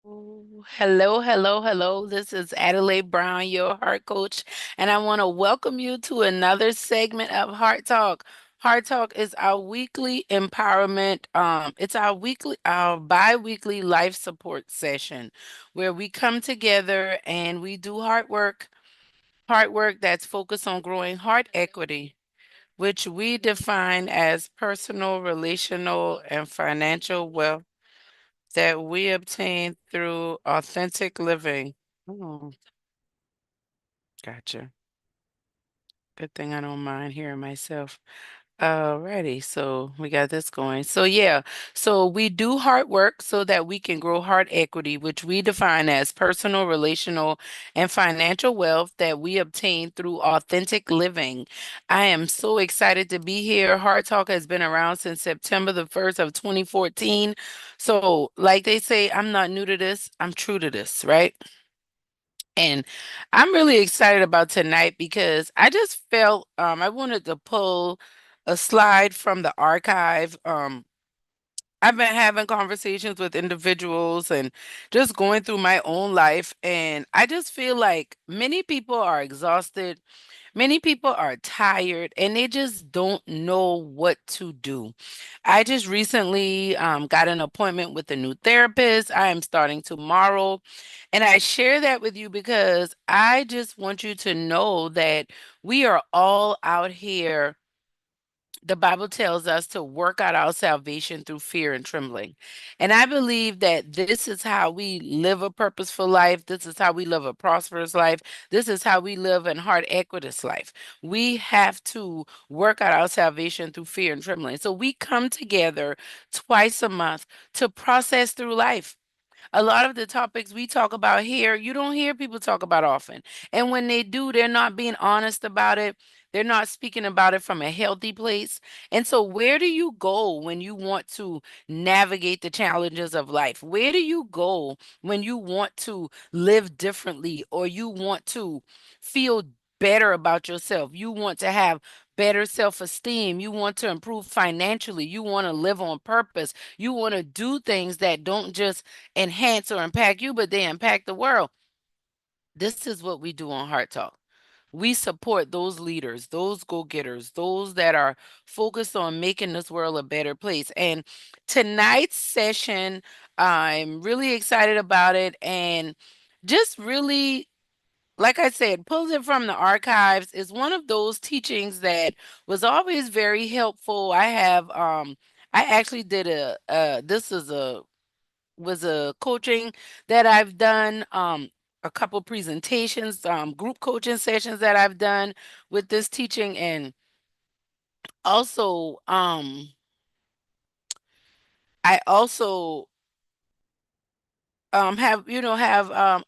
Hello, hello, hello. This is Adelai Brown, your heart coach, and I want to welcome you to another segment of Heart Talk. Heart Talk is our weekly empowerment. It's our bi-weekly life support session where we come together and we do heart work that's focused on growing heart equity, which we define as personal, relational, and financial wealth that we obtain through authentic living. Oh, gotcha. Good thing I don't mind hearing myself. Alrighty, so we got this going. So we do hard work so that we can grow heart equity, which we define as personal, relational, and financial wealth that we obtain through authentic living. I am so excited to be here. Heart Talk has been around since September the 1st of 2014. So, like they say, I'm not new to this, I'm true to this, right? And I'm really excited about tonight because I just felt I wanted to pull a slide from the archive. I've been having conversations with individuals and just going through my own life. And I just feel like many people are exhausted. Many people are tired and they just don't know what to do. I just recently got an appointment with a new therapist. I am starting tomorrow. And I share that with you because I just want you to know that we are all out here. The Bible tells us to work out our salvation through fear and trembling. And I believe that this is how we live a purposeful life. This is how we live a prosperous life. This is how we live an heart equitous life. We have to work out our salvation through fear and trembling. So we come together twice a month to process through life. A lot of the topics we talk about here, you don't hear people talk about often. And when they do, they're not being honest about it. They're not speaking about it from a healthy place. And so, where do you go when you want to navigate the challenges of life? Where do you go when you want to live differently or you want to feel better about yourself? You want to have better self esteem. You want to improve financially. You want to live on purpose. You want to do things that don't just enhance or impact you, but they impact the world. This is what we do on Heart Talk. We support those leaders, those go getters, those that are focused on making this world a better place. And tonight's session, I'm really excited about it and just really, like I said, pulls it from the archives. Is one of those teachings that was always very helpful. I actually did this is a was a coaching that I've done, a couple presentations, group coaching sessions that I've done with this teaching, and also, I also have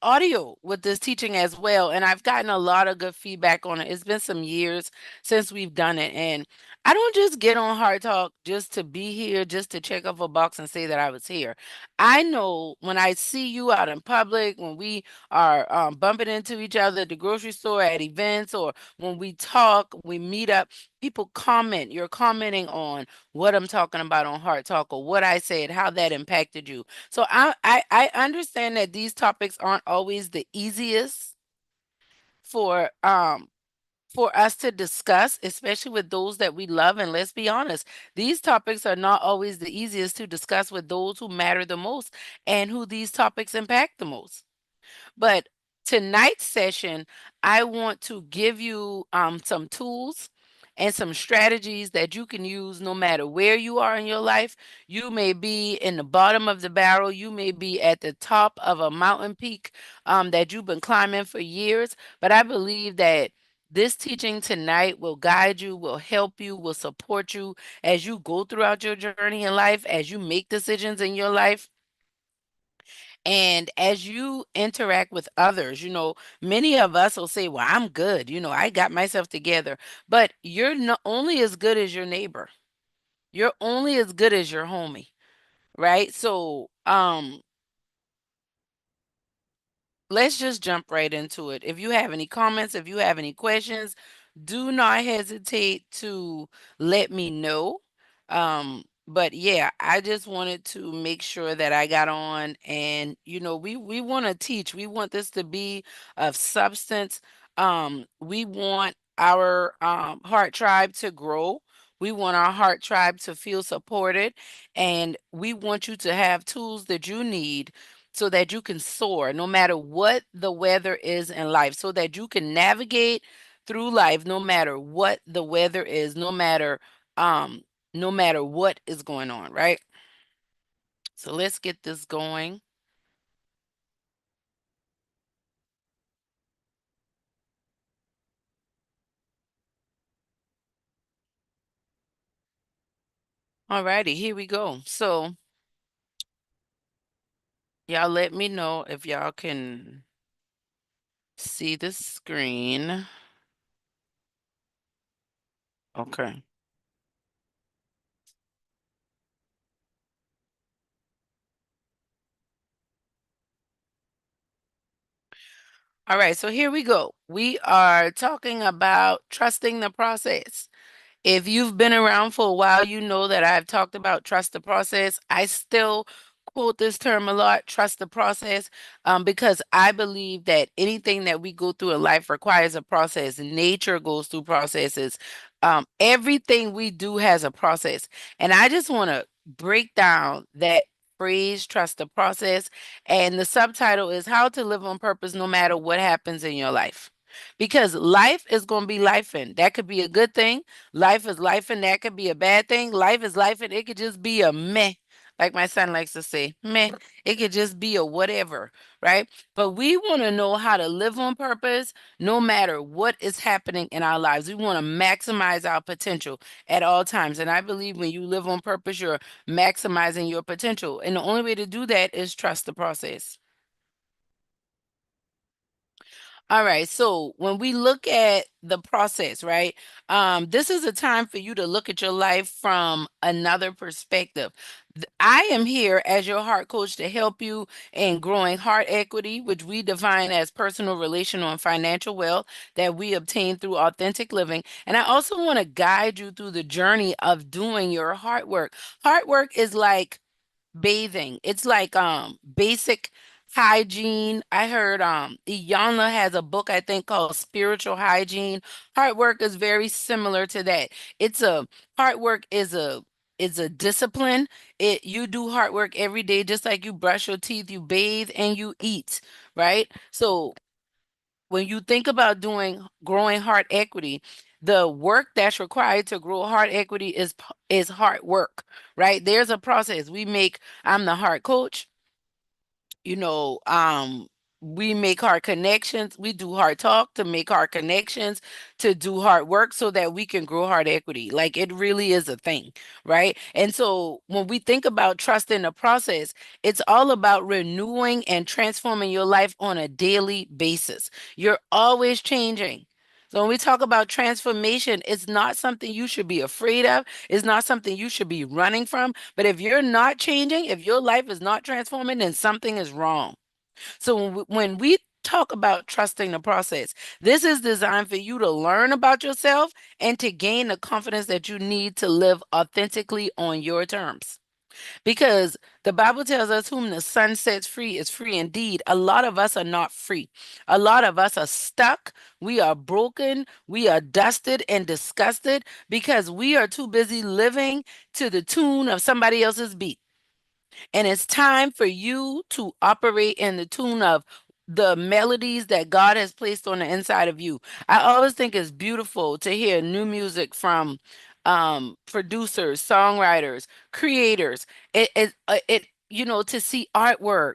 audio with this teaching as well, and I've gotten a lot of good feedback on it. It's been some years since we've done it, and I don't just get on Hard Talk just to be here, just to check off a box and say that I was here. I know when I see you out in public, when we are bumping into each other at the grocery store, at events, or when we talk, we meet up, people comment. You're commenting on what I'm talking about on Hard Talk or what I said, how that impacted you. So I understand that these topics aren't always the easiest for for us to discuss, especially with those that we love. And let's be honest, these topics are not always the easiest to discuss with those who matter the most and who these topics impact the most. But tonight's session, I want to give you some tools and some strategies that you can use no matter where you are in your life. You may be in the bottom of the barrel, you may be at the top of a mountain peak that you've been climbing for years. But I believe that this teaching tonight will guide you, will help you, will support you as you go throughout your journey in life, as you make decisions in your life. And as you interact with others, many of us will say, well, I'm good. I got myself together. But you're not only as good as your neighbor. You're only as good as your homie, right? So, let's just jump right into it. If you have any comments, if you have any questions, do not hesitate to let me know. But yeah, I just wanted to make sure that I got on, and we want to teach. We want this to be of substance. We want our heart tribe to grow. We want our heart tribe to feel supported, and we want you to have tools that you need so that you can soar no matter what the weather is in life, so that you can navigate through life no matter what the weather is, um no matter what is going on, right? So let's get this going. All righty, here we go. So y'all let me know if y'all can see the screen. Okay. All right, so here we go. We are talking about trusting the process. If you've been around for a while, you know that I've talked about trust the process. I still quote this term a lot, trust the process, because I believe that anything that we go through in life requires a process. Nature goes through processes. Everything we do has a process. And I just want to break down that phrase, trust the process. And the subtitle is How to Live on Purpose No Matter What Happens in Your Life. Because life is going to be life, and that could be a good thing. Life is life, and that could be a bad thing. Life is life, and it could just be a meh, like my son likes to say, meh. It could just be a whatever, right? But we want to know how to live on purpose no matter what is happening in our lives. We want to maximize our potential at all times. And I believe when you live on purpose, you're maximizing your potential. And the only way to do that is trust the process. All right. So when we look at the process, right, this is a time for you to look at your life from another perspective. I am here as your heart coach to help you in growing heart equity, which we define as personal, relational, and financial wealth that we obtain through authentic living. And I also want to guide you through the journey of doing your heart work. Heart work is like bathing. It's like basic hygiene. I heard Iyanla has a book I think called Spiritual Hygiene. Heart work is very similar to that. It's a Heart work is a discipline. You do heart work every day just like you brush your teeth, you bathe and you eat, right? So when you think about doing growing heart equity, the work that's required to grow heart equity is hard work, right? There's a process. I'm the heart coach, you know, we make hard connections. We do hard talk to make hard connections, to do hard work so that we can grow hard equity. Like it really is a thing, right? And so when we think about trust in the process, it's all about renewing and transforming your life on a daily basis. You're always changing. So when we talk about transformation, it's not something you should be afraid of. It's not something you should be running from. But if you're not changing, if your life is not transforming, then something is wrong. So when we talk about trusting the process, this is designed for you to learn about yourself and to gain the confidence that you need to live authentically on your terms. Because the Bible tells us, whom the Son sets free is free indeed. A lot of us are not free. A lot of us are stuck. We are broken. We are dusted and disgusted because we are too busy living to the tune of somebody else's beat. And it's time for you to operate in the tune of the melodies that God has placed on the inside of you. I always think it's beautiful to hear new music from producers, songwriters, creators. To see artwork,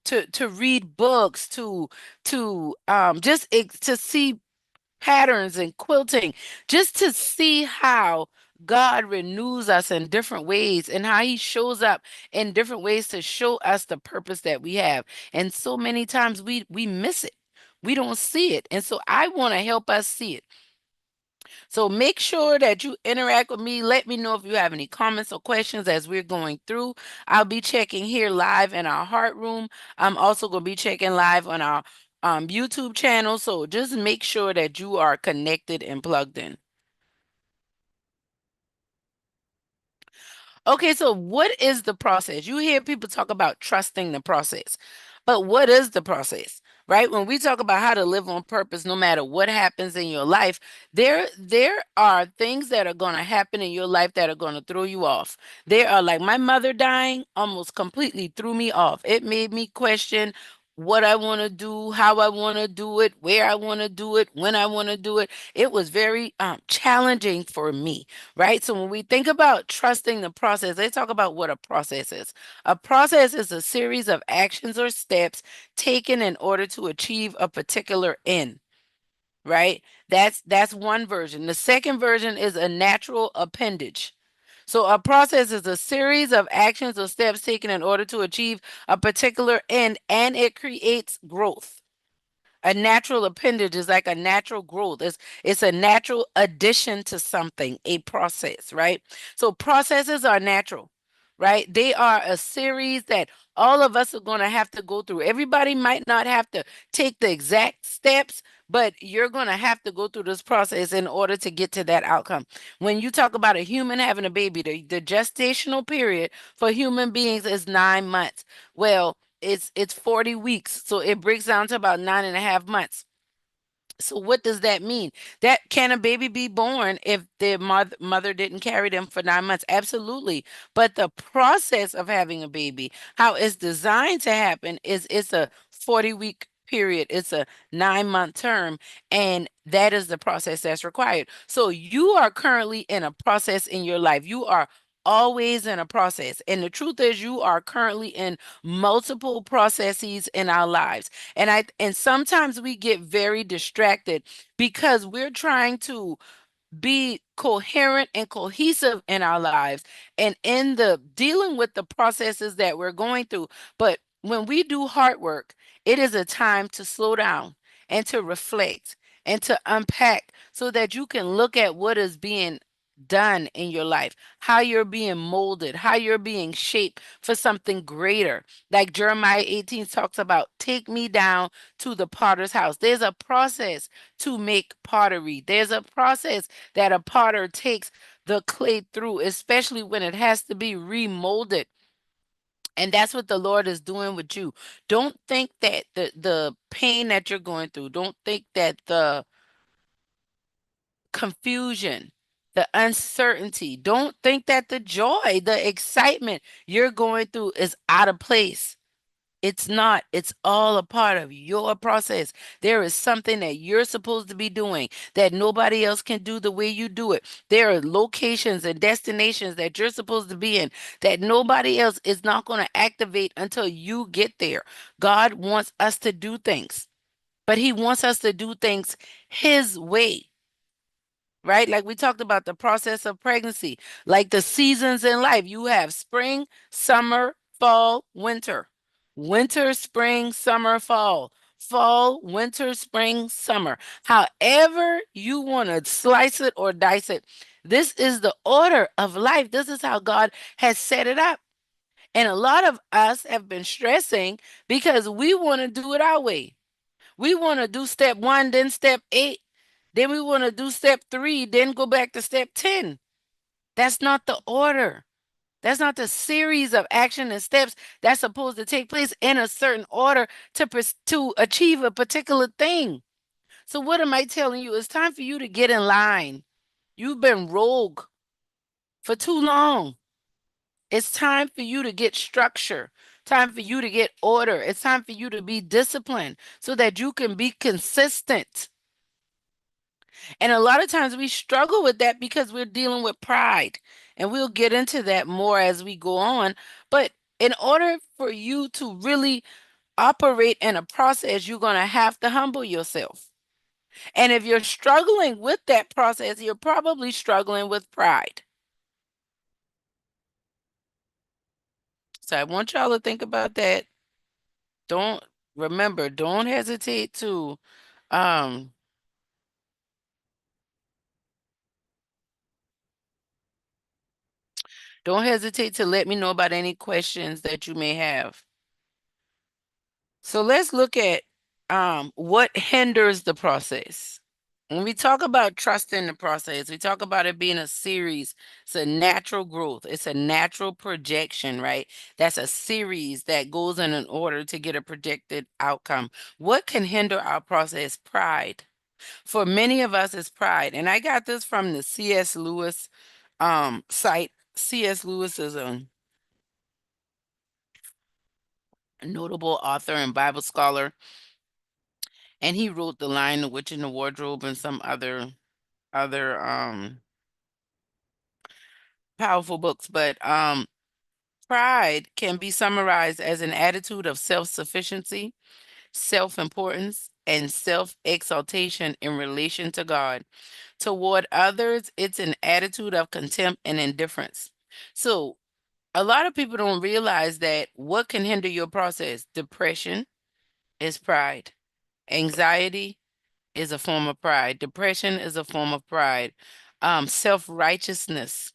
to read books, to see patterns and quilting, just to see how God renews us in different ways and how he shows up in different ways to show us the purpose that we have. And so many times we miss it. We don't see it. And so I want to help us see it. So make sure that you interact with me. Let me know if you have any comments or questions as we're going through. I'll be checking here live in our heart room. I'm also going to be checking live on our YouTube channel. So just make sure that you are connected and plugged in. Okay, so what is the process? You hear people talk about trusting the process, but what is the process? Right? When we talk about how to live on purpose, no matter what happens in your life, there are things that are going to happen in your life that are going to throw you off. There are like my mother dying almost completely threw me off. It made me question what I want to do, how I want to do it, where I want to do it, when I want to do it. It was very challenging for me, right? So when we think about trusting the process, they talk about what a process is. A process is a series of actions or steps taken in order to achieve a particular end, right? That's one version. The second version is a natural appendage. So a process is a series of actions or steps taken in order to achieve a particular end, and it creates growth. A natural appendage is like a natural growth. It's a natural addition to something, a process, right? So processes are natural, right? They are a series that all of us are going to have to go through. Everybody might not have to take the exact steps, but you're going to have to go through this process in order to get to that outcome. When you talk about a human having a baby, the gestational period for human beings is 9 months. Well, it's 40 weeks, so it breaks down to about 9.5 months. So what does that mean? That can a baby be born if the mother didn't carry them for 9 months? Absolutely. But the process of having a baby, how it's designed to happen, is it's a 40-week period. It's a 9-month term, and that is the process that's required. So you are currently in a process in your life. You are always in a process. And the truth is you are currently in multiple processes in our lives. And sometimes we get very distracted because we're trying to be coherent and cohesive in our lives and in the dealing with the processes that we're going through. But when we do hard work, it is a time to slow down and to reflect and to unpack so that you can look at what is being done in your life, how you're being molded, how you're being shaped for something greater. Like Jeremiah 18 talks about, take me down to the potter's house. There's a process to make pottery. There's a process that a potter takes the clay through, especially when it has to be remolded. And that's what the Lord is doing with you. Don't think that the pain that you're going through, don't think that the confusion, the uncertainty, don't think that the joy, the excitement you're going through is out of place. It's not. It's all a part of your process. There is something that you're supposed to be doing that nobody else can do the way you do it. There are locations and destinations that you're supposed to be in that nobody else is not going to activate until you get there. God wants us to do things, but He wants us to do things His way, right? Like we talked about the process of pregnancy, like the seasons in life. You have spring, summer, fall, winter. Winter, spring, summer, fall. Fall, winter, spring, summer. However you want to slice it or dice it, this is the order of life. This is how God has set it up. And a lot of us have been stressing because we want to do it our way. We want to do step one, then step eight. Then we want to do step three, then go back to step 10. That's not the order. That's not the series of action and steps that's supposed to take place in a certain order to achieve a particular thing. So what am I telling you? It's time for you to get in line. You've been rogue for too long. It's time for you to get structure. Time for you to get order. It's time for you to be disciplined so that you can be consistent. And a lot of times we struggle with that because we're dealing with pride. And we'll get into that more as we go on. But in order for you to really operate in a process, you're going to have to humble yourself. And if you're struggling with that process, you're probably struggling with pride. So I want y'all to think about that. Don't remember, don't hesitate to um don't hesitate to let me know about any questions that you may have. So let's look at what hinders the process. When we talk about trusting the process, we talk about it being a series. It's a natural growth. It's a natural projection, right? That's a series that goes in an order to get a projected outcome. What can hinder our process? Pride. For many of us, it's pride. And I got this from the C.S. Lewis site. C.S. Lewis is a notable author and Bible scholar, and he wrote The Lion, the Witch, and the Wardrobe, and some other powerful books. But pride can be summarized as an attitude of self-sufficiency, self-importance, and self-exaltation in relation to God. Toward others, it's an attitude of contempt and indifference. So a lot of people don't realize that what can hinder your process? Depression is pride. Anxiety is a form of pride. Depression is a form of pride. Self-righteousness,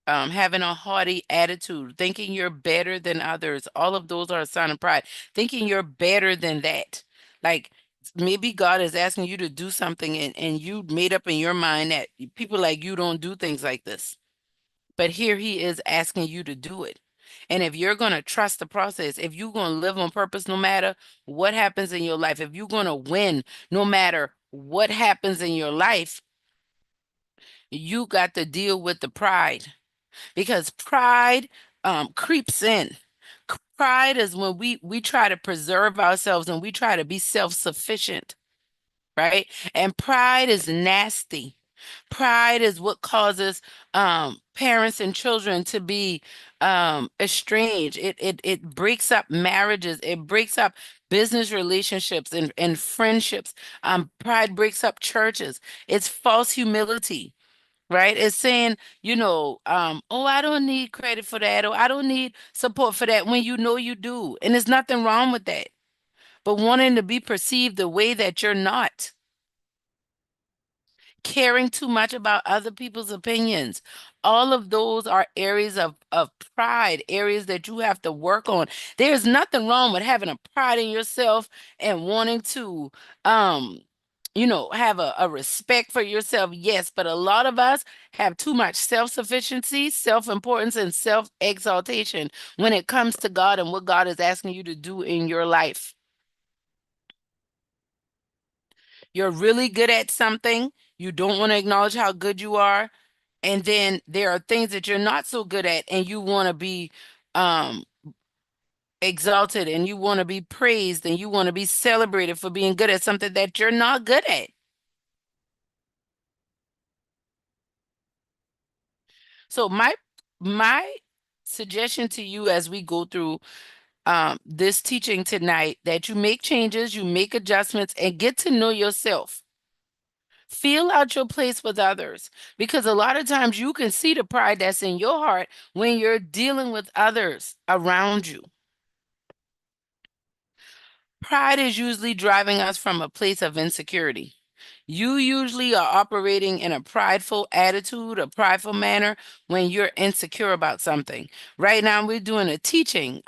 having a haughty attitude, thinking you're better than others. All of those are a sign of pride. Thinking you're better than that. Like maybe God is asking you to do something and you made up in your mind that people like you don't do things like this. But here he is asking you to do it. And if you're going to trust the process, if you're going to live on purpose, no matter what happens in your life, if you're going to win, no matter what happens in your life, you got to deal with the pride because pride creeps in. Pride is when we try to preserve ourselves and we try to be self-sufficient, right? And pride is nasty. Pride is what causes parents and children to be estranged. It breaks up marriages. It breaks up business relationships and friendships. Pride breaks up churches. It's false humility, right? It's saying, oh, I don't need credit for that, or I don't need support for that when you know you do. And there's nothing wrong with that. But wanting to be perceived the way that you're not, caring too much about other people's opinions. All of those are areas of pride, areas that you have to work on. There's nothing wrong with having a pride in yourself and wanting to um have a respect for yourself. Yes, but a lot of us have too much self-sufficiency, self-importance, and self-exaltation when it comes to God and what God is asking you to do in your life. You're really good at something. You don't want to acknowledge how good you are. And then there are things that you're not so good at, and you want to be um, exalted and you want to be praised and you want to be celebrated for being good at something that you're not good at. So my suggestion to you as we go through this teaching tonight that you make changes, you make adjustments, and get to know yourself. Feel out your place with others because a lot of times you can see the pride that's in your heart when you're dealing with others around you. Pride is usually driving us from a place of insecurity. You usually are operating in a prideful attitude, a prideful manner when you're insecure about something. Right now, we're doing a teaching.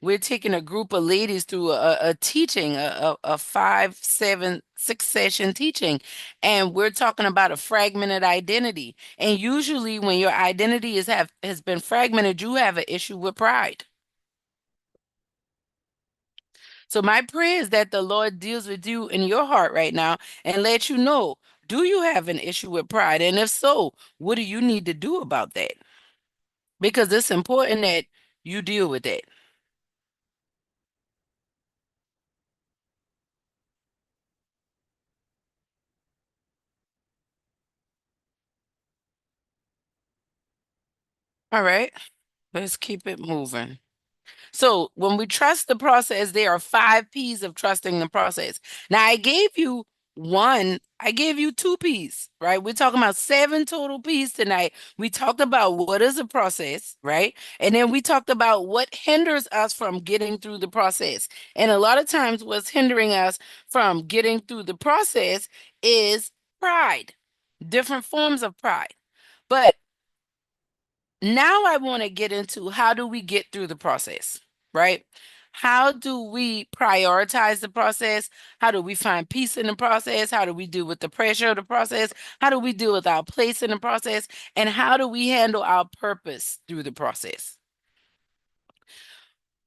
We're taking a group of ladies through a teaching, a 5, 7, 6 session teaching, and we're talking about a fragmented identity. And usually, when your identity has been fragmented, you have an issue with pride. So my prayer is that the Lord deals with you in your heart right now and let you know, do you have an issue with pride? And if so, what do you need to do about that? Because it's important that you deal with that. All right, let's keep it moving. So when we trust the process, there are 5 P's of trusting the process. Now I gave you 2 P's, right? We're talking about 7 total P's tonight. We talked about what is a process, right? And then we talked about what hinders us from getting through the process. And a lot of times what's hindering us from getting through the process is pride, different forms of pride. But now I want to get into how do we get through the process, right? How do we prioritize the process? How do we find peace in the process? How do we deal with the pressure of the process? How do we deal with our place in the process? And how do we handle our purpose through the process?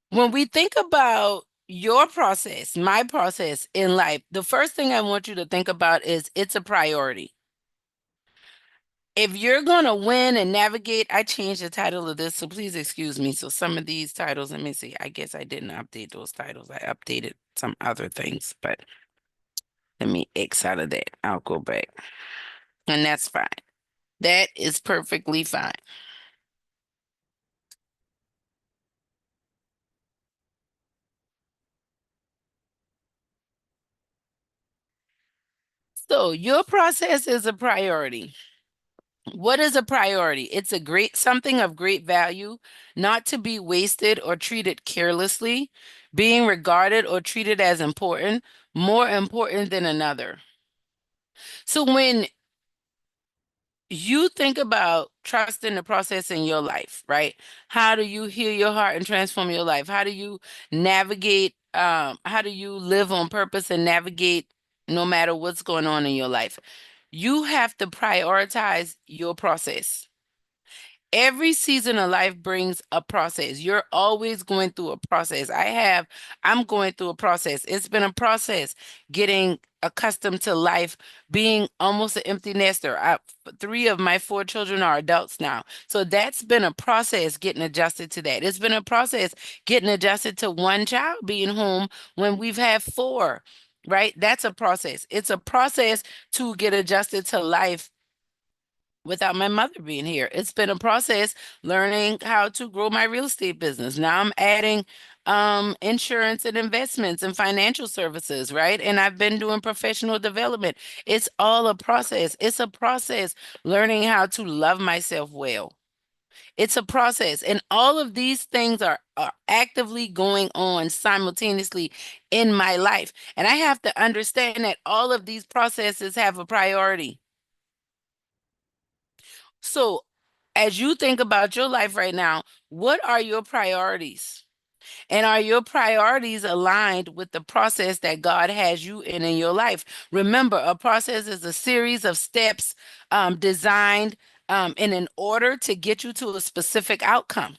When we think about your process, my process in life, the first thing I want you to think about is it's a priority. If you're going to win and navigate, I changed the title of this, so please excuse me. So some of these titles, let me see. I guess I didn't update those titles. I updated some other things, but let me X out of that. I'll go back. And that's fine. That is perfectly fine. So your process is a priority. What is a priority? It's a great something of great value, not to be wasted or treated carelessly, being regarded or treated as important, more important than another. So when you think about trusting the process in your life, right? How do you heal your heart and transform your life? How do you navigate, how do you live on purpose and navigate no matter what's going on in your life? You have to prioritize your process. Every season of life brings a process. You're always going through a process. I'm going through a process. It's been a process getting accustomed to life, being almost an empty nester. Three of my four children are adults now. So that's been a process getting adjusted to that. It's been a process getting adjusted to one child being home when we've had four, right? That's a process. It's a process to get adjusted to life without my mother being here. It's been a process learning how to grow my real estate business. Now I'm adding insurance and investments and financial services, right? And I've been doing professional development. It's all a process. It's a process learning how to love myself well. It's a process. And all of these things are actively going on simultaneously in my life. And I have to understand that all of these processes have a priority. So, as you think about your life right now, what are your priorities? And are your priorities aligned with the process that God has you in your life? Remember, a process is a series of steps designed in an order to get you to a specific outcome.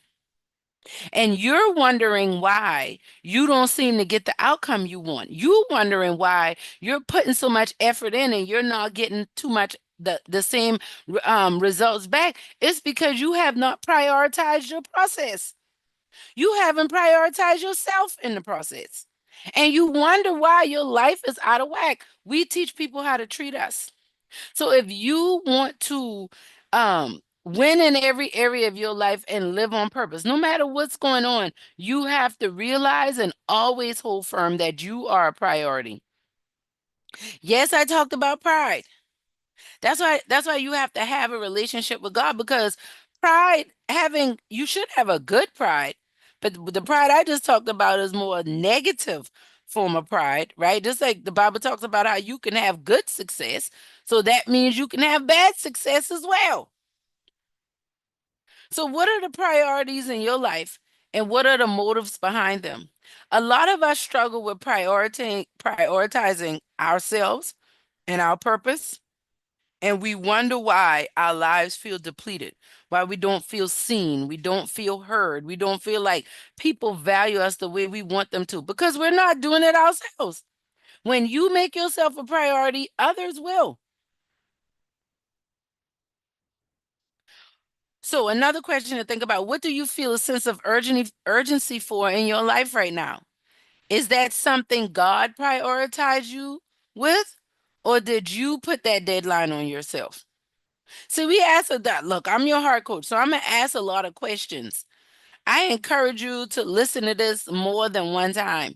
And you're wondering why you don't seem to get the outcome you want. You're wondering why you're putting so much effort in and you're not getting too much the same results back. It's because you have not prioritized your process. You haven't prioritized yourself in the process. And you wonder why your life is out of whack. We teach people how to treat us. So if you want to win in every area of your life and live on purpose, no matter what's going on, you have to realize and always hold firm that you are a priority. Yes, I talked about pride. That's why you have to have a relationship with God because pride having you should have a good pride, but the pride I just talked about is more a negative form of pride, right? Just like the Bible talks about how you can have good success, so that means you can have bad success as well. So what are the priorities in your life and what are the motives behind them? A lot of us struggle with prioritizing ourselves and our purpose. And we wonder why our lives feel depleted, why we don't feel seen, we don't feel heard, we don't feel like people value us the way we want them to, because we're not doing it ourselves. When you make yourself a priority, others will. So, another question to think about, what do you feel a sense of urgency for in your life right now? Is that something God prioritized you with, or did you put that deadline on yourself? See, we ask that. Look, I'm your heart coach, so I'm gonna ask a lot of questions. I encourage you to listen to this more than one time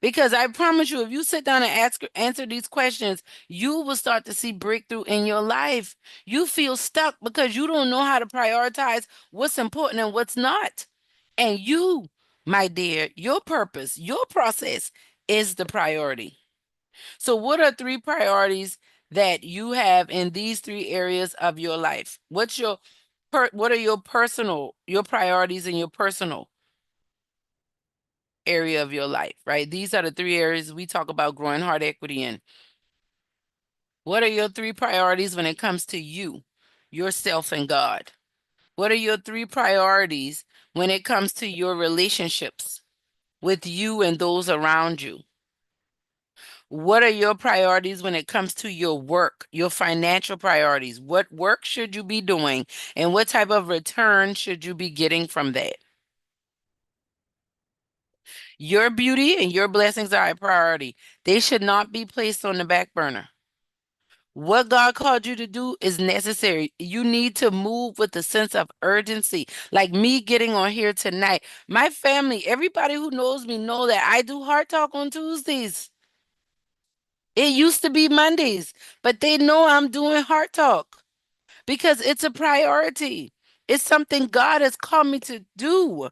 because I promise you, if you sit down and answer these questions, you will start to see breakthrough in your life. You feel stuck because you don't know how to prioritize what's important and what's not. And you, my dear, your purpose, your process is the priority. So, what are three priorities that you have in these three areas of your life? What are your priorities in your personal? area of your life, right? These are the three areas we talk about growing heart equity in. What are your three priorities when it comes to you, yourself, and God? What are your three priorities when it comes to your relationships with you and those around you? What are your priorities when it comes to your work, your financial priorities? What work should you be doing, and what type of return should you be getting from that? Your beauty and your blessings are a priority. They should not be placed on the back burner. What God called you to do is necessary. You need to move with a sense of urgency. Like me getting on here tonight. My family, everybody who knows me know that I do Heart Talk on Tuesdays. It used to be Mondays, but they know I'm doing Heart Talk because it's a priority. It's something God has called me to do.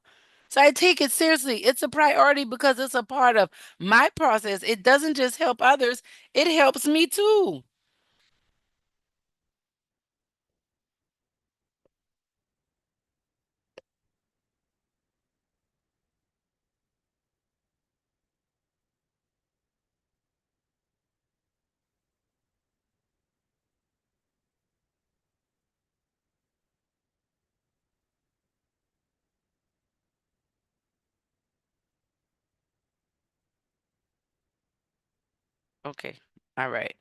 So I take it seriously. It's a priority because it's a part of my process. It doesn't just help others, it helps me too. Okay. All right.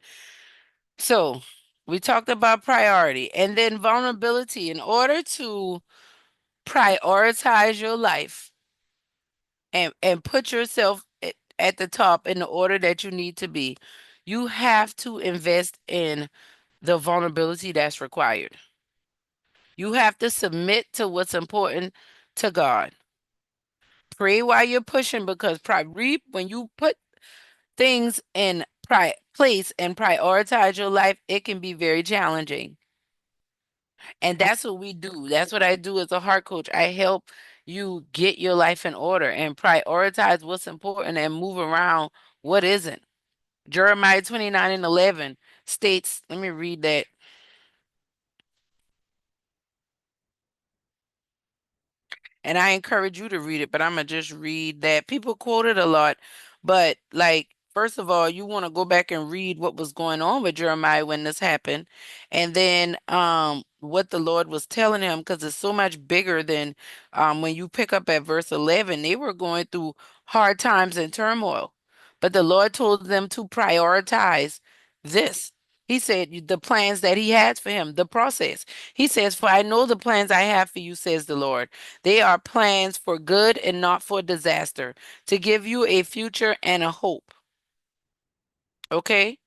So we talked about priority and then vulnerability. In order to prioritize your life and put yourself at the top in the order that you need to be, you have to invest in the vulnerability that's required. You have to submit to what's important to God. Pray while you're pushing because when you put things in place and prioritize your life, it can be very challenging. And that's what we do. That's what I do as a heart coach. I help you get your life in order and prioritize what's important and move around what isn't. Jeremiah 29:11 states, let me read that. And I encourage you to read it, but I'm gonna just read that. People quote it a lot, but like first of all, you want to go back and read what was going on with Jeremiah when this happened, and then what the Lord was telling him because it's so much bigger than when you pick up at verse 11. They were going through hard times and turmoil, but the Lord told them to prioritize this. He said the plans that he has for him, the process. He says, "For I know the plans I have for you," says the Lord. "They are plans for good and not for disaster, to give you a future and a hope." Okay?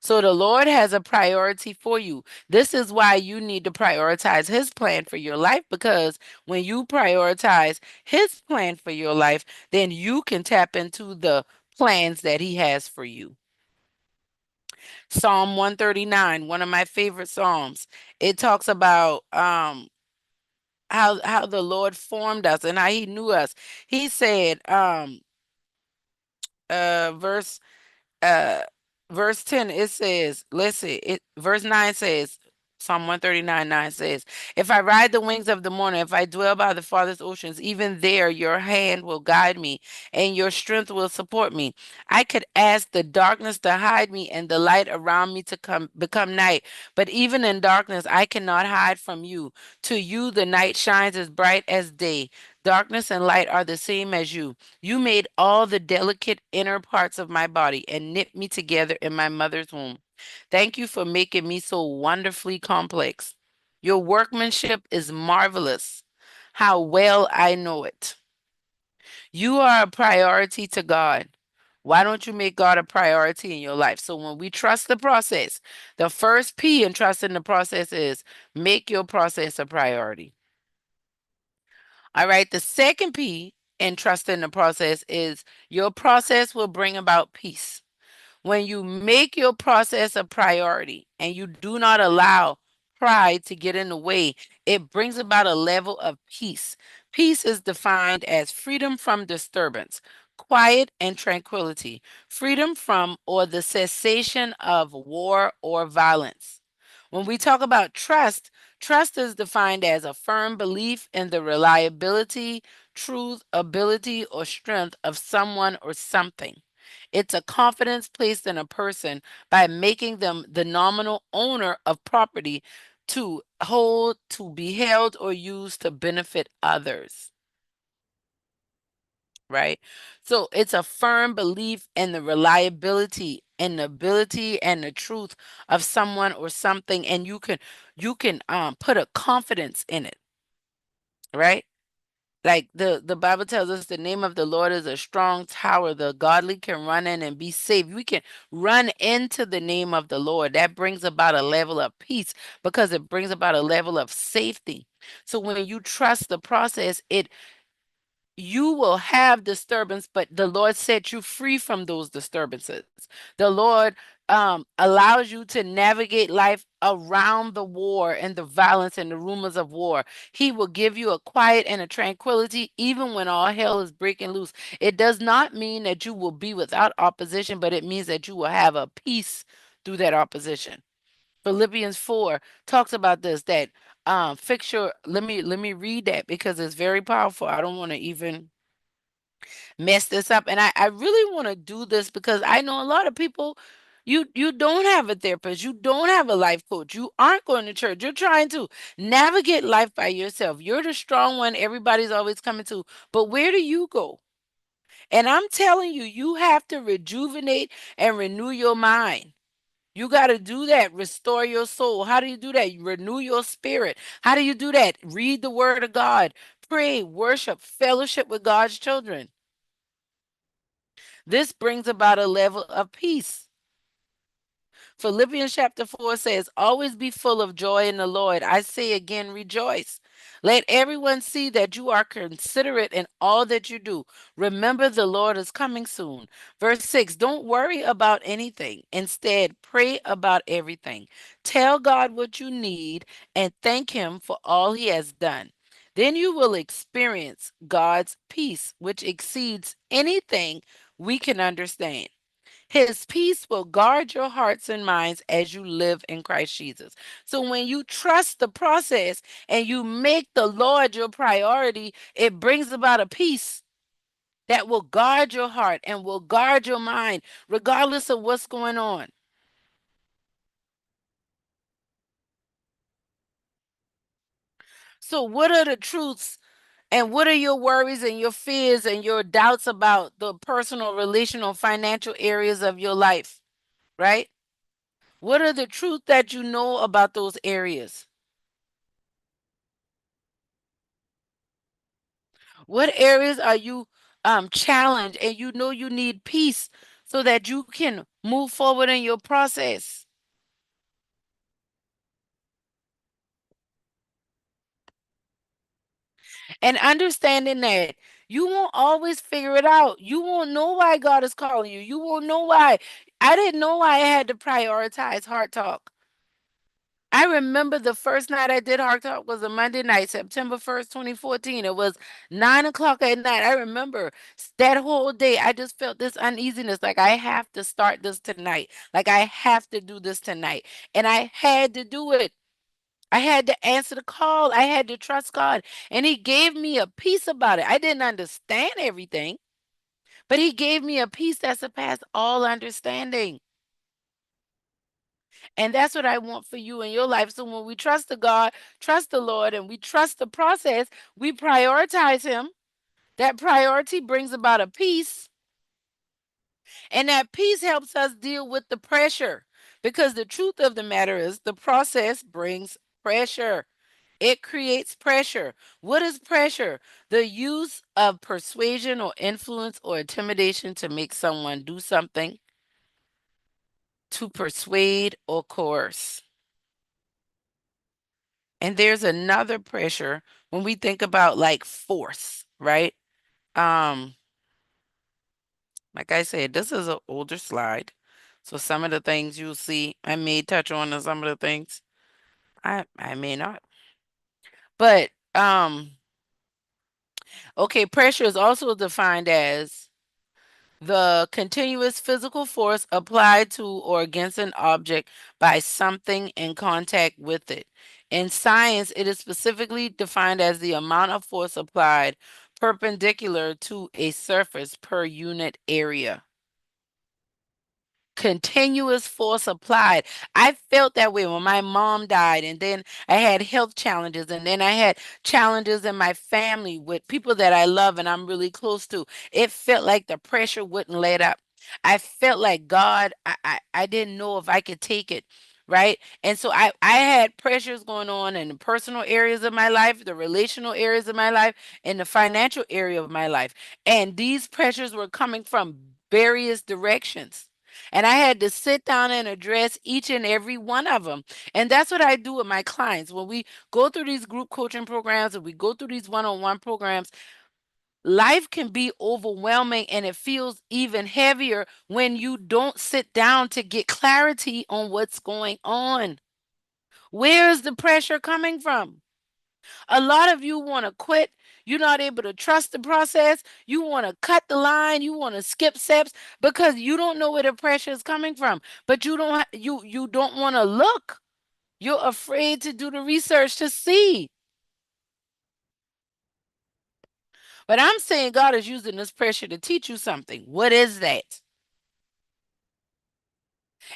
So the Lord has a priority for you. This is why you need to prioritize His plan for your life because when you prioritize His plan for your life, then you can tap into the plans that He has for you. Psalm 139, one of my favorite Psalms, it talks about how the Lord formed us and how He knew us. He said, uh verse uh verse 10 it says, let's see, verse 9 says, Psalm 139:9 says, "If I ride the wings of the morning, if I dwell by the farthest oceans, even there your hand will guide me and your strength will support me. I could ask the darkness to hide me and the light around me to become night, but even in darkness I cannot hide from you. To you the night shines as bright as day. Darkness and light are the same as you. You made all the delicate inner parts of my body and knit me together in my mother's womb. Thank you for making me so wonderfully complex. Your workmanship is marvelous. How well I know it. You are a priority to God. Why don't you make God a priority in your life? So when we trust the process, the first P in trusting the process is make your process a priority. All right. The second P in trusting the process is your process will bring about peace. When you make your process a priority and you do not allow pride to get in the way, it brings about a level of peace. Peace is defined as freedom from disturbance, quiet and tranquility, freedom from or the cessation of war or violence. When we talk about trust, trust is defined as a firm belief in the reliability, truth, ability, or strength of someone or something. It's a confidence placed in a person by making them the nominal owner of property to hold, to be held, or used to benefit others. Right? So it's a firm belief in the reliability and the ability and the truth of someone or something, and you can put a confidence in it, right? Like the Bible tells us the name of the Lord is a strong tower. The godly can run in and be safe. We can run into the name of the Lord. That brings about a level of peace because it brings about a level of safety. So when you trust the process, it you will have disturbance, but the Lord set you free from those disturbances. The Lord allows you to navigate life around the war and the violence and the rumors of war. He will give you a quiet and a tranquility even when all hell is breaking loose. It does not mean that you will be without opposition, but it means that you will have a peace through that opposition. Philippians 4 talks about this that fix your let me read that because it's very powerful. I don't want to even mess this up. And I really want to do this because I know a lot of people you don't have a therapist, you don't have a life coach, you aren't going to church. You're trying to navigate life by yourself. You're the strong one everybody's always coming to. But where do you go? And I'm telling you, you have to rejuvenate and renew your mind. You got to do that. Restore your soul. How do you do that? You renew your spirit. How do you do that? Read the word of God. Pray, worship, fellowship with God's children. This brings about a level of peace. Philippians chapter 4 says, always be full of joy in the Lord. I say again, rejoice. Let everyone see that you are considerate in all that you do. Remember, the Lord is coming soon. Verse 6 don't worry about anything. Instead, pray about everything. Tell God what you need and thank Him for all He has done. Then you will experience God's peace, which exceeds anything we can understand. His peace will guard your hearts and minds as you live in Christ Jesus. So when you trust the process and you make the Lord your priority, it brings about a peace that will guard your heart and will guard your mind, regardless of what's going on. So, what are the truths and what are your worries and your fears and your doubts about the personal, relational, financial areas of your life, right? What are the truths that you know about those areas? What areas are you challenged and you know you need peace so that you can move forward in your process? And understanding that you won't always figure it out. You won't know why God is calling you. You won't know why. I didn't know why I had to prioritize heart talk. I remember the first night I did Heart Talk was a Monday night, September 1st, 2014. It was 9 o'clock at night. I remember that whole day. I just felt this uneasiness. Like I have to start this tonight. Like I have to do this tonight. And I had to do it. I had to answer the call. I had to trust God. And He gave me a peace about it. I didn't understand everything, but He gave me a peace that surpassed all understanding. And that's what I want for you in your life. So when we trust the God, trust the Lord, and we trust the process, we prioritize Him. That priority brings about a peace, and that peace helps us deal with the pressure. Because the truth of the matter is, the process brings pressure. It creates pressure. What is pressure? The use of persuasion or influence or intimidation to make someone do something, to persuade or coerce. And there's another pressure when we think about like force, right? Um, like I said, this is an older slide. So some of the things you'll see, I may touch on and some of the things I may not. But okay, pressure is also defined as the continuous physical force applied to or against an object by something in contact with it. In science, it is specifically defined as the amount of force applied perpendicular to a surface per unit area. Continuous force applied. I felt that way when my mom died, and then I had health challenges, and then I had challenges in my family with people that I love and I'm really close to. It felt like the pressure wouldn't let up. I felt like God, I didn't know if I could take it. Right. And so I had pressures going on in the personal areas of my life, the relational areas of my life, and the financial area of my life. And these pressures were coming from various directions. And I had to sit down and address each and every one of them. And that's what I do with my clients. When we go through these group coaching programs and we go through these one on one programs, life can be overwhelming and it feels even heavier when you don't sit down to get clarity on what's going on. Where is the pressure coming from? A lot of you want to quit. You're not able to trust the process. You want to cut the line. You want to skip steps because you don't know where the pressure is coming from. But you don't want to look. You're afraid to do the research to see. But I'm saying God is using this pressure to teach you something. What is that?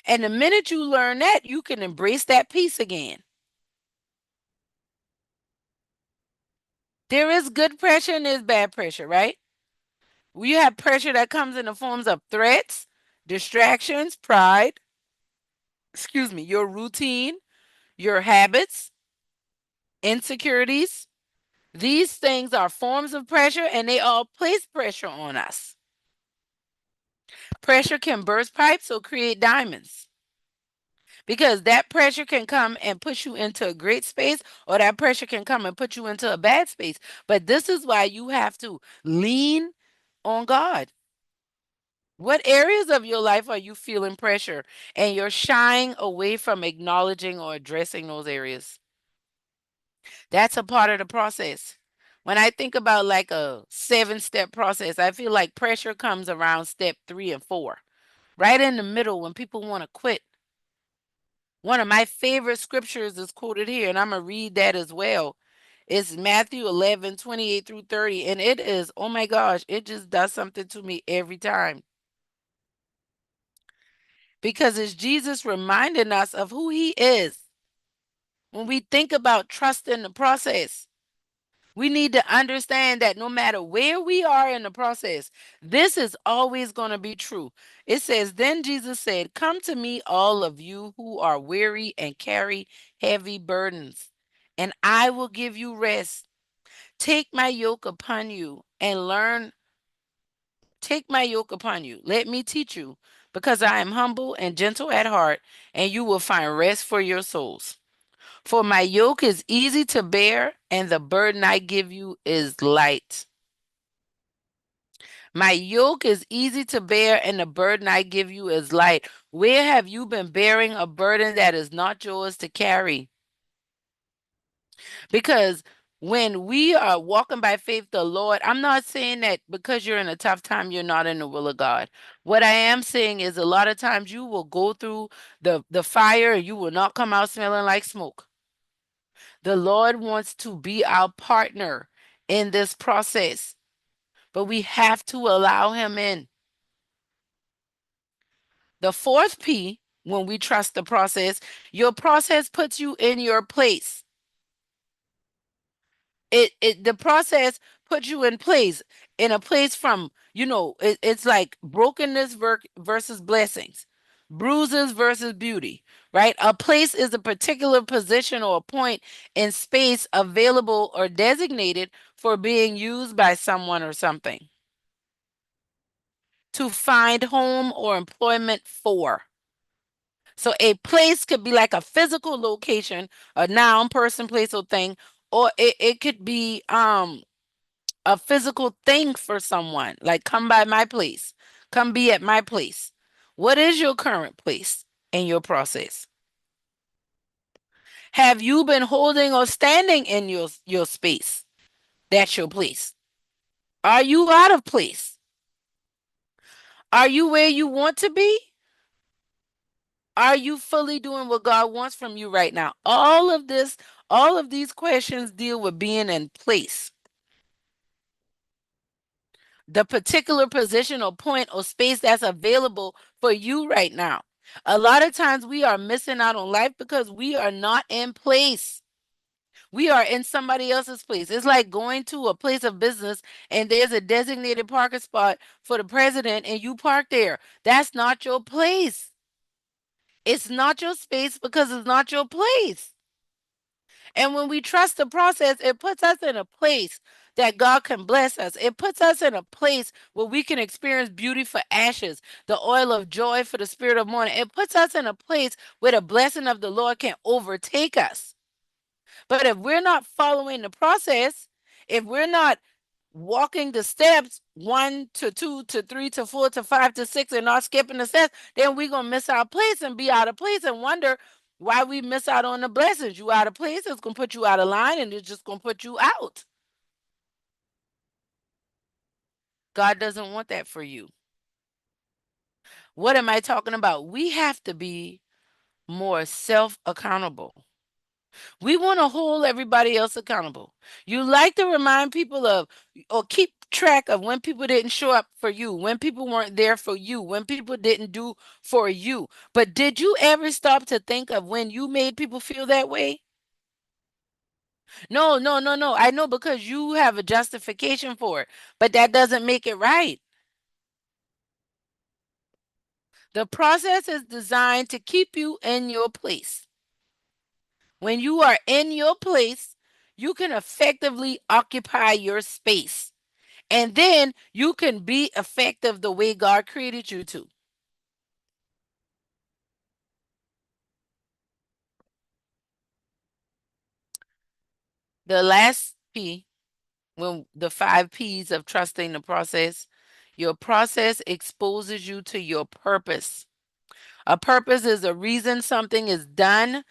And the minute you learn that, you can embrace that peace again. There is good pressure and there's bad pressure, right? You have pressure that comes in the forms of threats, distractions, pride, your routine, your habits, insecurities. These things are forms of pressure and they all place pressure on us. Pressure can burst pipes or create diamonds because that pressure can come and push you into a great space or that pressure can come and put you into a bad space. But this is why you have to lean on God. What areas of your life are you feeling pressure and you're shying away from acknowledging or addressing those areas? That's a part of the process. When I think about like a 7 step process, I feel like pressure comes around step 3 and 4, right in the middle when people want to quit. One of my favorite scriptures is quoted here, and I'm going to read that as well. It's Matthew 11:28 through 30. And it is, oh my gosh, it just does something to me every time because it's Jesus reminding us of who he is. When we think about trusting the process, we need to understand that no matter where we are in the process, this is always going to be true. It says, Then Jesus said, Come to me, all of you who are weary and carry heavy burdens, and I will give you rest. Take my yoke upon you and learn. Take my yoke upon you. Let me teach you, because I am humble and gentle at heart, and you will find rest for your souls. For my yoke is easy to bear, and the burden I give you is light. My yoke is easy to bear, and the burden I give you is light. Where have you been bearing a burden that is not yours to carry? Because when we are walking by faith, the Lord, I'm not saying that because you're in a tough time, you're not in the will of God. What I am saying is a lot of times you will go through the fire and you will not come out smelling like smoke. The Lord wants to be our partner in this process, but we have to allow him in. The fourth P, when we trust the process, your process puts you in your place. The process puts you in a place from, it's like brokenness versus blessings, bruises versus beauty, right? A place is a particular position or a point in space available or designated for being used by someone or something to find home or employment for. So a place could be like a physical location, a noun, person, place, or thing, or it could be a physical thing for someone. Like come by my place, come be at my place. What is your current place in your process? Have you been holding or standing in your space? That's your place. Are you out of place? Are you where you want to be? Are you fully doing what God wants from you right now? All of these questions deal with being in place. the particular position or point or space that's available for you right now. A lot of times we are missing out on life because we are not in place. We are in somebody else's place. It's like going to a place of business and there's a designated parking spot for the president and you park there. That's not your place. It's not your space because it's not your place. And when we trust the process, it puts us in a place that God can bless us. It puts us in a place where we can experience beauty for ashes, the oil of joy for the spirit of mourning. It puts us in a place where the blessing of the Lord can overtake us. But if we're not following the process, if we're not walking the steps 1 to 2 to 3 to 4 to 5 to 6 and not skipping the steps, then we're gonna miss our place and be out of place and wonder why we miss out on the blessings. You out of place, it's gonna put you out of line and it's just gonna put you out. God doesn't want that for you. What am I talking about? We have to be more self accountable. We want to hold everybody else accountable. You like to remind people of or keep track of when people didn't show up for you, when people weren't there for you, when people didn't do for you. But did you ever stop to think of when you made people feel that way? No, no, no, no. I know because you have a justification for it, but that doesn't make it right. The process is designed to keep you in your place. When you are in your place, you can effectively occupy your space. And then you can be effective the way God created you to. The last P, when the 5 P's of trusting the process, your process exposes you to your purpose. A purpose is a reason something is done,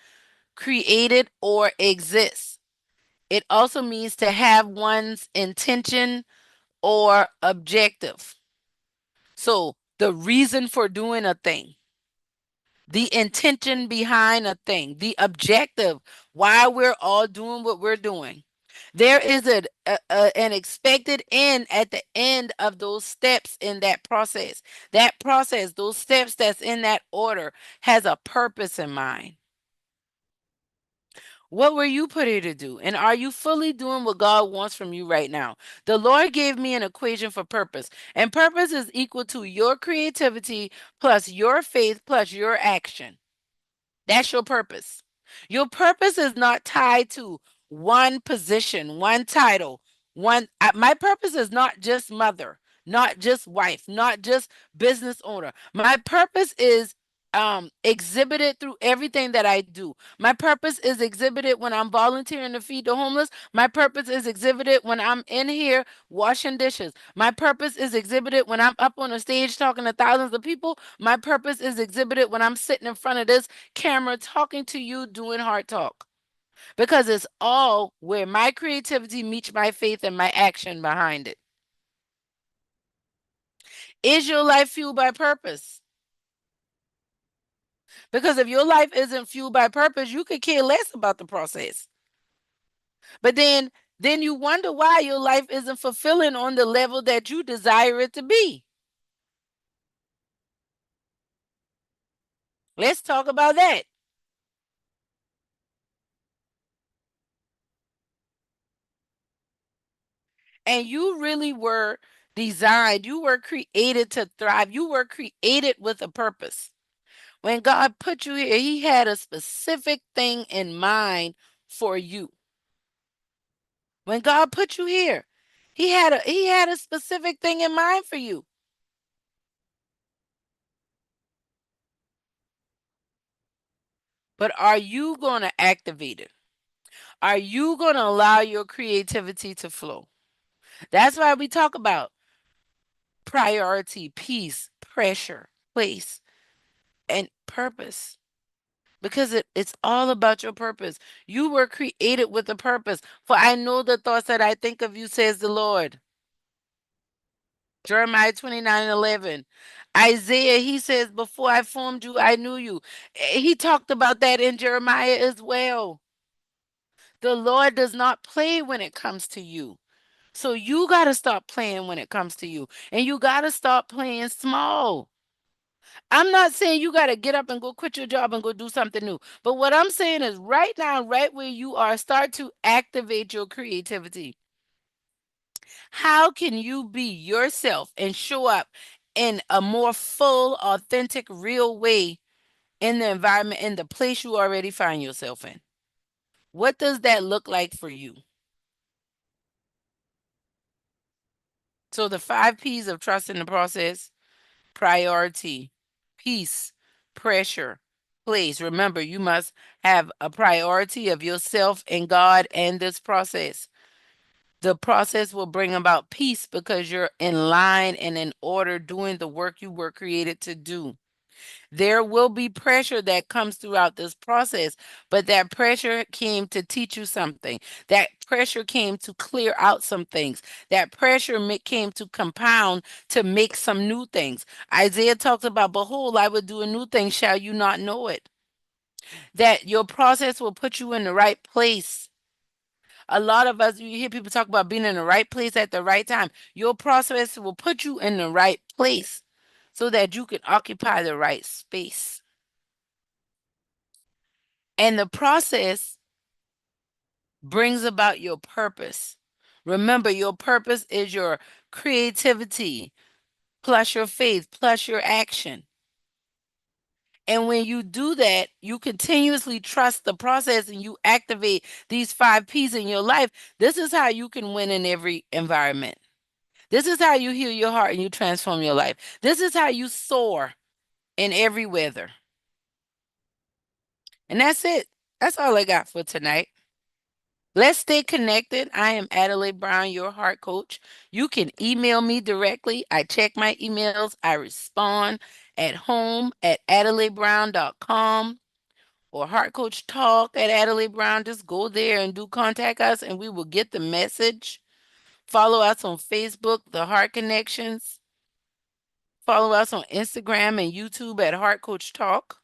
created, or exists. It also means to have one's intention or objective. So, the reason for doing a thing, the intention behind a thing, the objective, why we're all doing what we're doing. There is an expected end at the end of those steps in that process. That process, those steps that's in that order, has a purpose in mind. What were you put here to do? And are you fully doing what God wants from you right now? The Lord gave me an equation for purpose, and purpose is equal to your creativity plus your faith plus your action. That's your purpose. Your purpose is not tied to one position, one title, one. My purpose is not just mother, not just wife, not just business owner. My purpose is exhibited through everything that I do. My purpose is exhibited when I'm volunteering to feed the homeless. My purpose is exhibited when I'm in here washing dishes. My purpose is exhibited when I'm up on a stage talking to thousands of people. My purpose is exhibited when I'm sitting in front of this camera talking to you doing hard talk because it's all where my creativity meets my faith and my action behind it. Is your life fueled by purpose? Because if your life isn't fueled by purpose, you could care less about the process. But then you wonder why your life isn't fulfilling on the level that you desire it to be. Let's talk about that. And you really were designed, you were created to thrive. You were created with a purpose. When God put you here, He had a specific thing in mind for you. When God put you here, He had a specific thing in mind for you. But are you going to activate it? Are you going to allow your creativity to flow? That's why we talk about priority, peace, pressure, place, and purpose. Because it's all about your purpose. You were created with a purpose. For I know the thoughts that I think of you, says the Lord. Jeremiah 29:11. Isaiah, he says, before I formed you, I knew you. He talked about that in Jeremiah as well. The Lord does not play when it comes to you. So you got to stop playing when it comes to you. And you got to stop playing small. I'm not saying you got to get up and go quit your job and go do something new. But what I'm saying is right now, right where you are, start to activate your creativity. How can you be yourself and show up in a more full, authentic, real way in the environment, in the place you already find yourself in? What does that look like for you? So, the 5 P's of trust in the process: priority, peace, pressure, place. Remember, you must have a priority of yourself and God and this process. The process will bring about peace because you're in line and in order doing the work you were created to do. There will be pressure that comes throughout this process, but that pressure came to teach you something. That pressure came to clear out some things. That pressure came to compound to make some new things. Isaiah talks about, behold, I will do a new thing. Shall you not know it? That your process will put you in the right place. A lot of us, you hear people talk about being in the right place at the right time. Your process will put you in the right place so that you can occupy the right space. And the process brings about your purpose. Remember, your purpose is your creativity plus your faith plus your action. And when you do that, you continuously trust the process and you activate these 5 P's in your life. This is how you can win in every environment. This is how you heal your heart and you transform your life. This is how you soar in every weather. And that's it. That's all I got for tonight. Let's stay connected. I am Adelai Brown, your heart coach. You can email me directly. I check my emails. I respond at home at adelaibrown.com or Heart Coach Talk at Adelai Brown. Just go there and do contact us and we will get the message. Follow us on Facebook, The Heart Connections. Follow us on Instagram and YouTube at Heart Coach Talk.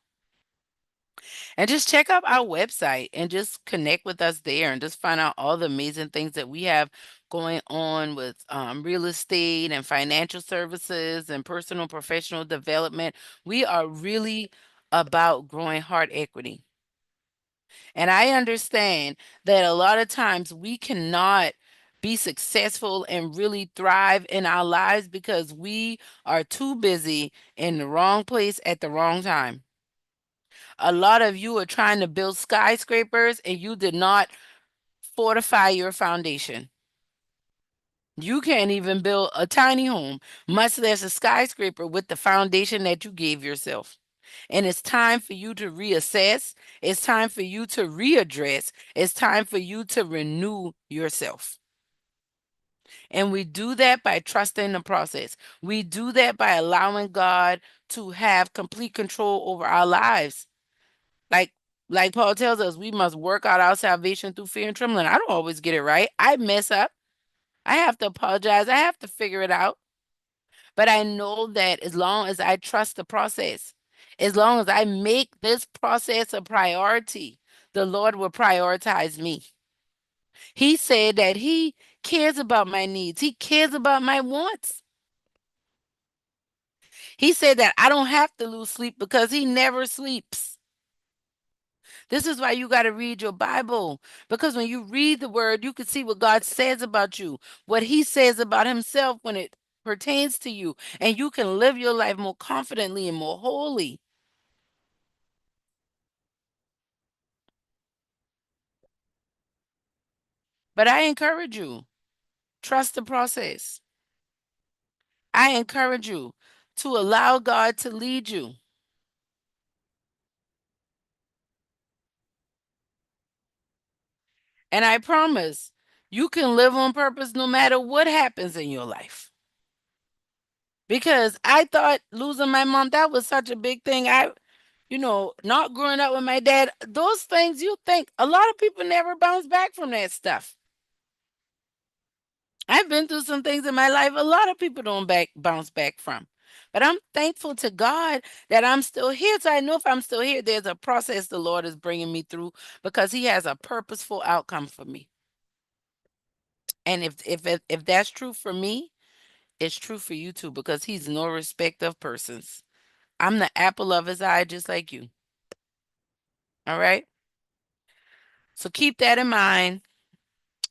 And just check out our website and just connect with us there and just find out all the amazing things that we have going on with real estate and financial services and personal professional development. We are really about growing heart equity. And I understand that a lot of times we cannot be successful and really thrive in our lives because we are too busy in the wrong place at the wrong time. A lot of you are trying to build skyscrapers and you did not fortify your foundation. You can't even build a tiny home, much less a skyscraper, with the foundation that you gave yourself. And it's time for you to reassess. It's time for you to readdress. It's time for you to renew yourself. And we do that by trusting the process. We do that by allowing God to have complete control over our lives. Like like Paul tells us, we must work out our salvation through fear and trembling. I don't always get it right. I mess up. I have to apologize. I have to figure it out. But I know that as long as I trust the process, as long as I make this process a priority, the Lord will prioritize me. He said that He cares about my needs, He cares about my wants. He said that I don't have to lose sleep because He never sleeps. This is why you got to read your Bible. Because when you read the word, you can see what God says about you, what He says about Himself when it pertains to you, and you can live your life more confidently and more wholly. But I encourage you, trust the process. I encourage you to allow God to lead you. And I promise you can live on purpose no matter what happens in your life. Because I thought losing my mom, that was such a big thing. Not growing up with my dad, those things you think a lot of people never bounce back from that stuff. I've been through some things in my life a lot of people don't bounce back from. But I'm thankful to God that I'm still here. So I know if I'm still here, there's a process the Lord is bringing me through because He has a purposeful outcome for me. And if that's true for me, it's true for you too, because he's no respect of persons. I'm the apple of his eye, just like you. All right. So keep that in mind.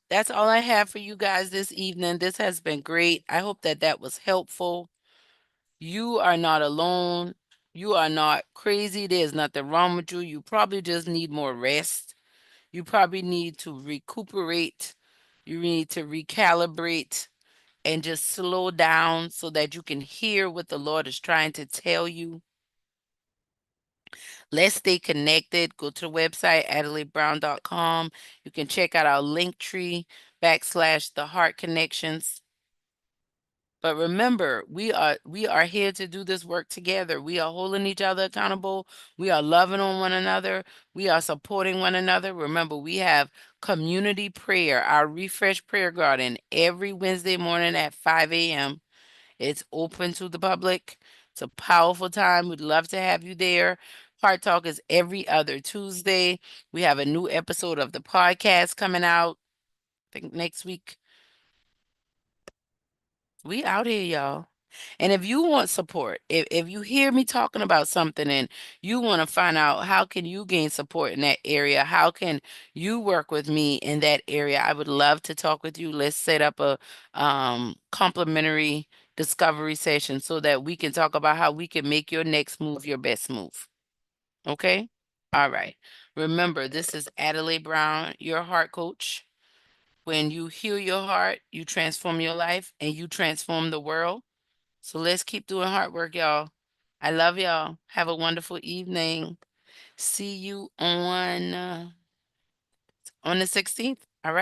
That's all I have for you guys this evening. This has been great. I hope that that was helpful. You are not alone. You are not crazy. There's nothing wrong with you. You probably just need more rest. You probably need to recuperate. You need to recalibrate and just slow down so that you can hear what the Lord is trying to tell you. Let's stay connected. Go to the website, adelaibrown.com. You can check out our link tree / the heart connections. But remember, we are here to do this work together. We are holding each other accountable. We are loving on one another. We are supporting one another. Remember, we have community prayer, our refresh prayer garden every Wednesday morning at 5 a.m. It's open to the public. It's a powerful time. We'd love to have you there. Heart Talk is every other Tuesday. We have a new episode of the podcast coming out, I think next week. We out here, y'all. And if you want support, if you hear me talking about something and you want to find out how can you gain support in that area, how can you work with me in that area, I would love to talk with you. Let's set up a complimentary discovery session so that we can talk about how we can make your next move your best move. Okay? All right. Remember, this is Adelai Brown, your heart coach. When you heal your heart, you transform your life and you transform the world. So let's keep doing hard work, y'all. I love y'all. Have a wonderful evening. See you on the 16th. All right.